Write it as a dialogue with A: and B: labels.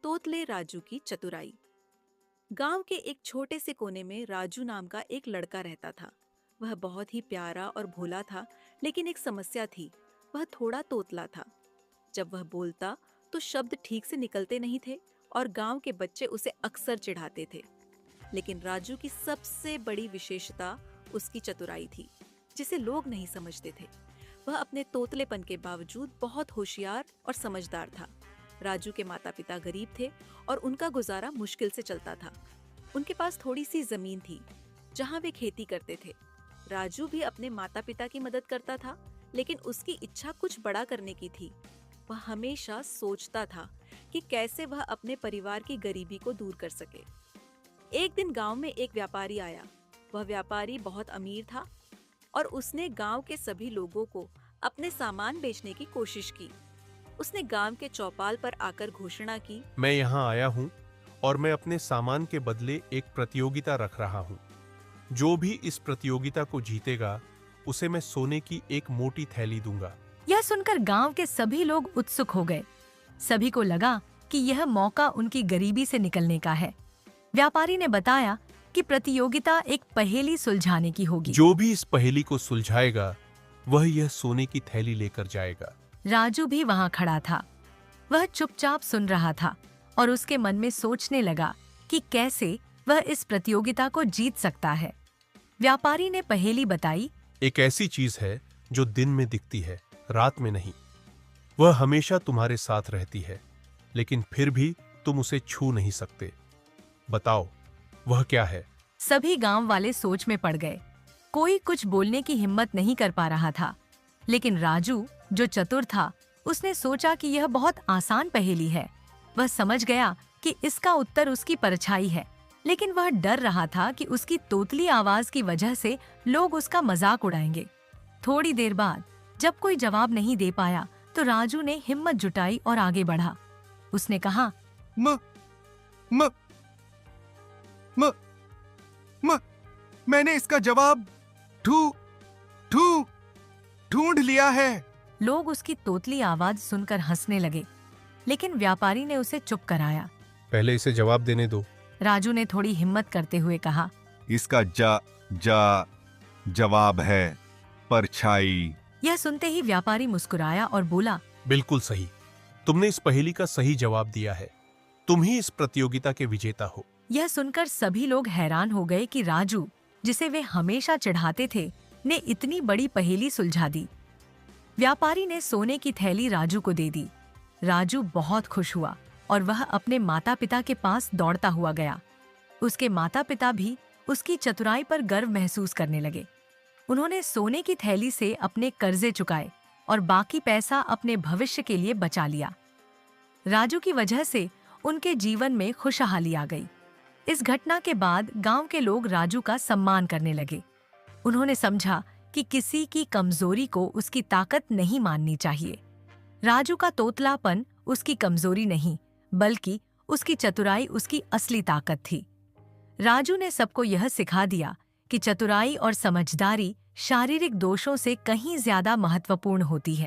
A: तोतले राजू की चतुराई। गांव के एक छोटे से कोने में राजू नाम का एक लड़का रहता था। वह बहुत ही प्यारा और भोला था, लेकिन एक समस्या थी। वह थोड़ा तोतला था। जब वह बोलता तो शब्द ठीक से निकलते नहीं थे और गांव के बच्चे उसे अक्सर चिढ़ाते थे। लेकिन राजू की सबसे बड़ी विशेषता उसकी चतुराई थी, जिसे लोग नहीं समझते थे। वह अपने तोतलेपन के बावजूद बहुत होशियार और समझदार था। राजू के माता पिता गरीब थे और उनका गुजारा मुश्किल से चलता था। उनके पास थोड़ी सी जमीन थी, जहां वे खेती करते थे। राजू भी अपने माता पिता की मदद करता था, लेकिन उसकी इच्छा कुछ बड़ा करने की थी। वह हमेशा सोचता था कि कैसे वह अपने परिवार की गरीबी को दूर कर सके। एक दिन गांव में एक व्यापारी आया। वह व्यापारी बहुत अमीर था और उसने गांव के सभी लोगों को अपने सामान बेचने की कोशिश की। उसने गांव के चौपाल पर आकर घोषणा की,
B: मैं यहाँ आया हूँ और मैं अपने सामान के बदले एक प्रतियोगिता रख रहा हूँ। जो भी इस प्रतियोगिता को जीतेगा उसे मैं सोने की एक मोटी थैली दूंगा।
C: यह सुनकर गांव के सभी लोग उत्सुक हो गए। सभी को लगा कि यह मौका उनकी गरीबी से निकलने का है। व्यापारी ने बताया कि प्रतियोगिता एक पहेली सुलझाने की होगी।
B: जो भी इस पहेली को सुलझाएगा वह यह सोने की थैली लेकर जाएगा।
C: राजू भी वहां खड़ा था। वह चुपचाप सुन रहा था और उसके मन में सोचने लगा कि कैसे वह इस प्रतियोगिता को जीत सकता है। व्यापारी ने पहेली बताई,
B: एक ऐसी चीज है जो दिन में दिखती है, रात में नहीं। वह हमेशा तुम्हारे साथ रहती है, लेकिन फिर भी तुम उसे छू नहीं सकते। बताओ वह क्या है?
C: सभी गांव वाले सोच में पड़ गए। कोई कुछ बोलने की हिम्मत नहीं कर पा रहा था। लेकिन राजू, जो चतुर था, उसने सोचा कि यह बहुत आसान पहेली है। वह समझ गया कि इसका उत्तर उसकी परछाई है, लेकिन वह डर रहा था कि उसकी तोतली आवाज की वजह से लोग उसका मजाक उड़ाएंगे। थोड़ी देर बाद जब कोई जवाब नहीं दे पाया तो राजू ने हिम्मत जुटाई और आगे बढ़ा। उसने कहा,
D: म, म, म, म, मैंने इसका जवाब ढूंढ लिया है।
C: लोग उसकी तोतली आवाज सुनकर हंसने लगे, लेकिन व्यापारी ने उसे चुप कराया।
B: पहले इसे जवाब देने दो।
C: राजू ने थोड़ी हिम्मत करते हुए कहा,
D: इसका जवाब है परछाई।
C: यह सुनते ही व्यापारी मुस्कुराया और बोला,
B: बिल्कुल सही। तुमने इस पहेली का सही जवाब दिया है। तुम ही इस प्रतियोगिता के विजेता हो।
C: यह सुनकर सभी लोग हैरान हो गए कि राजू, जिसे वे हमेशा चिढ़ाते थे, ने इतनी बड़ी पहेली सुलझा दी। व्यापारी ने सोने की थैली राजू को दे दी। राजू बहुत खुश हुआ और वह अपने माता पिता के पास दौड़ता हुआ गया। उसके माता पिता भी उसकी चतुराई पर गर्व महसूस करने लगे। उन्होंने सोने की थैली से अपने कर्जे चुकाए और बाकी पैसा अपने भविष्य के लिए बचा लिया। राजू की वजह से उनके जीवन में खुशहाली आ गई। इस घटना के बाद गांव के लोग राजू का सम्मान करने लगे। उन्होंने समझा कि किसी की कमजोरी को उसकी ताकत नहीं माननी चाहिए। राजू का तोतलापन उसकी कमजोरी नहीं, बल्कि उसकी चतुराई उसकी असली ताकत थी। राजू ने सबको यह सिखा दिया कि चतुराई और समझदारी शारीरिक दोषों से कहीं ज्यादा महत्वपूर्ण होती है।